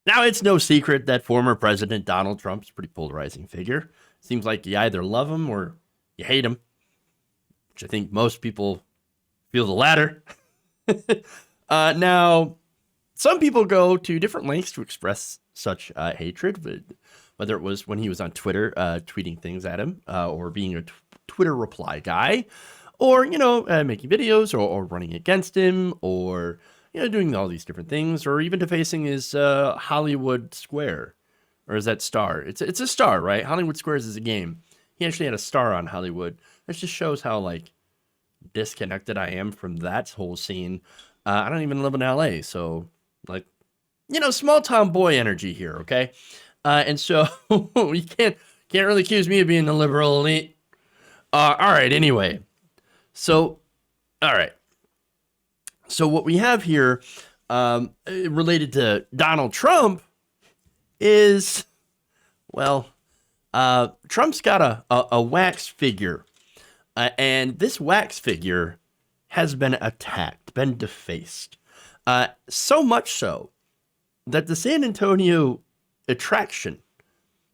Now, it's no secret that former President Donald Trump's a pretty polarizing figure. Seems like you either love him or you hate him, which I think most people feel the latter. Now, some people go to different lengths to express such hatred, but whether it was when he was on Twitter tweeting things at him, or being a Twitter reply guy, or, making videos, or running against him, or, doing all these different things, or even defacing his Hollywood Square. Or is that Star? It's a Star, right? Hollywood Squares is a game. He actually had a star on Hollywood. That just shows how, like, disconnected I am from that whole scene. I don't even live in LA, so, like, small town boy energy here, okay? And so you can't really accuse me of being the liberal elite. All right, anyway. So, all right. So what we have here, related to Donald Trump, is, well, Trump's got a wax figure, and this wax figure has been attacked, been defaced, so much so that the San Antonio attraction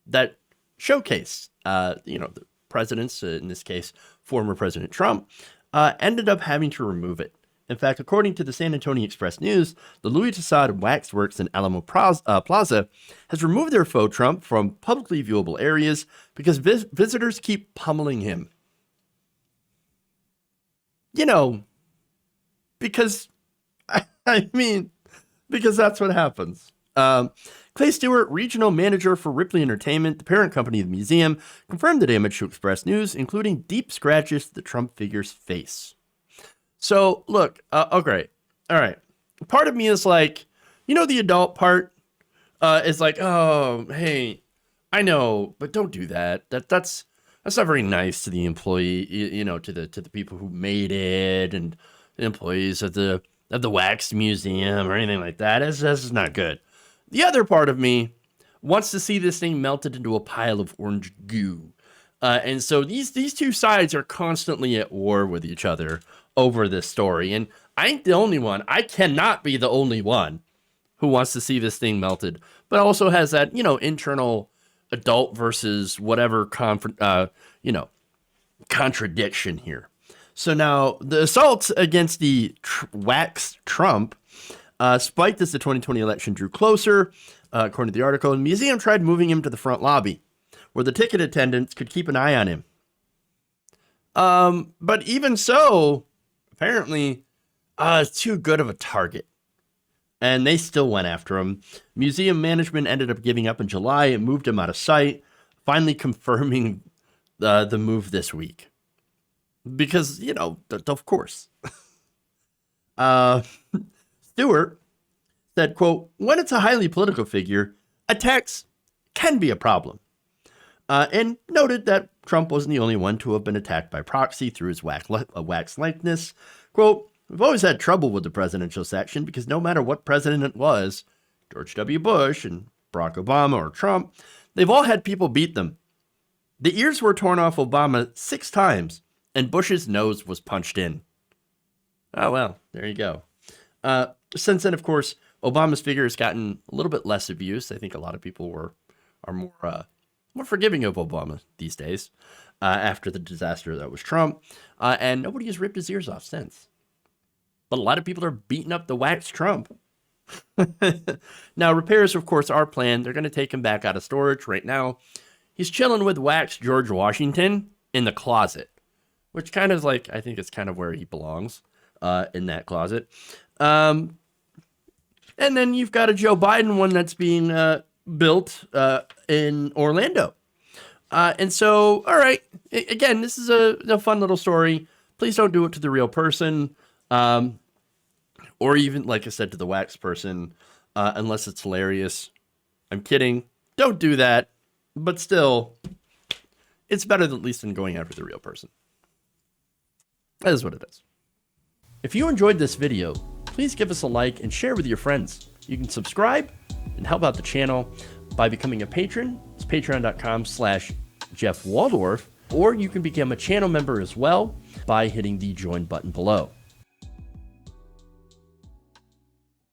that showcased, the presidents, in this case, former President Trump, ended up having to remove it. In fact, according to the San Antonio Express News, the Louis Tussaud Waxworks in Alamo Plaza has removed their faux-Trump from publicly viewable areas because visitors keep pummeling him. Because, because that's what happens. Clay Stewart, regional manager for Ripley Entertainment, the parent company of the museum, confirmed the damage to Express News, including deep scratches to the Trump figure's face. So, look, okay, all right. Part of me is like, the adult part is like, oh, hey, I know, but don't do that. That's not very nice to the employee, to the people who made it and the employees of the wax museum or anything like that. That's not good. The other part of me wants to see this thing melted into a pile of orange goo. And so these two sides are constantly at war with each other over this story. And I ain't the only one. I cannot be the only one who wants to see this thing melted, but also has that, internal adult versus whatever contradiction here. So now the assault against the wax Trump spiked as the 2020 election drew closer. According to the article, the museum tried moving him to the front lobby, where the ticket attendants could keep an eye on him. But even so, apparently, it's too good of a target. And they still went after him. Museum management ended up giving up in July and moved him out of sight, finally confirming the move this week. Because, of course. Stewart said, quote, when it's a highly political figure, attacks can be a problem. And noted that Trump wasn't the only one to have been attacked by proxy through his wax likeness. Quote, we've always had trouble with the presidential section because no matter what president it was, George W. Bush and Barack Obama or Trump, they've all had people beat them. The ears were torn off Obama 6 times, and Bush's nose was punched in. Oh, well, there you go. Since then, of course, Obama's figure has gotten a little bit less abuse. I think a lot of people are more forgiving of Obama these days, after the disaster that was Trump, and nobody has ripped his ears off since. But a lot of people are beating up the wax Trump. Now, repairs, of course, are planned. They're going to take him back out of storage right now. He's chilling with wax George Washington in the closet, which kind of like, I think it's kind of where he belongs, in that closet. And then you've got a Joe Biden one that's being built in Orlando. And so, all right, again, this is a fun little story. Please don't do it to the real person, or even, like I said, to the wax person, unless it's hilarious. I'm kidding. Don't do that. But still, it's better at least than going after the real person. That is what it is. If you enjoyed this video, please give us a like and share with your friends. You can subscribe and help out the channel by becoming a patron. It's patreon.com/Jeff Waldorf, or you can become a channel member as well by hitting the join button below.